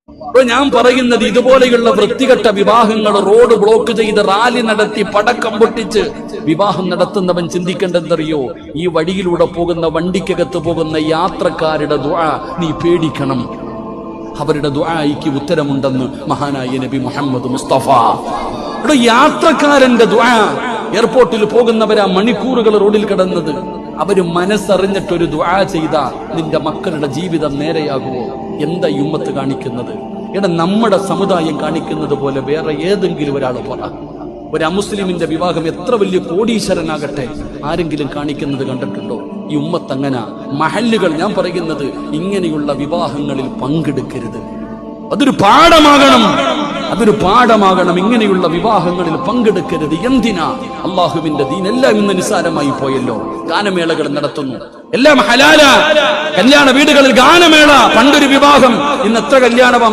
അപ്പൊ ഞാൻ പറയുന്നത്, ഇതുപോലെയുള്ള വൃത്തികെട്ട വിവാഹങ്ങൾ റോഡ് ബ്ലോക്ക് ചെയ്ത് റാലി നടത്തി പടക്കം പൊട്ടിച്ച് വിവാഹം നടത്തുന്നവൻ ചിന്തിക്കേണ്ടതറിയോ? ഈ വഴിയിലൂടെ പോകുന്ന വണ്ടിക്കകത്ത് പോകുന്ന യാത്രക്കാരുടെ ദുആ നീ പേടിക്കണം. അവരുടെ ദുആയ്ക്ക് ഉത്തരമുണ്ടെന്ന് മഹാനായ നബി മുഹമ്മദ് മുസ്തഫ. യാത്രക്കാരന്റെ ദുആ, എയർപോർട്ടിൽ പോകുന്നവരാ മണിക്കൂറുകൾ റോഡിൽ കിടന്നത്, അവര് മനസ്സറിഞ്ഞിട്ടൊരു ദുആ ചെയ്താ നിന്റെ മക്കളുടെ ജീവിതം നേരെയാകുമോ? എന്താ ഈ ഉമ്മത്ത് കാണിക്കുന്നത്? നമ്മുടെ സമുദായം കാണിക്കുന്നത് പോലെ വേറെ ഏതെങ്കിലും ഒരാൾ പറ. ഒരു അമുസ്ലിമിന്റെ വിവാഹം എത്ര വലിയ കോടീശ്വരനാകട്ടെ, ആരെങ്കിലും കാണിക്കുന്നത് കണ്ടിട്ടുണ്ടോ? ഈ ഉമ്മത്ത് അങ്ങനെ മഹല്ലുകൾ, ഞാൻ പറയുന്നത് ഇങ്ങനെയുള്ള വിവാഹങ്ങളിൽ പങ്കെടുക്കരുത്. അതൊരു പാഠമാകണം, അതൊരു പാഠമാകണം. ഇങ്ങനെയുള്ള വിവാഹങ്ങളിൽ പങ്കെടുക്കരുത്. എന്തിനാ? അള്ളാഹുവിന്റെ ദീൻ എല്ലാം ഇന്ന് നിസ്സാരമായി പോയല്ലോ. ഗാനമേളകൾ നടത്തുന്നു, എല്ലാം ഹലാല. കല്യാണ വീടുകളിൽ ഗാനമേള. പണ്ടൊരു വിവാഹം, ഇന്ന് എത്ര കല്യാണ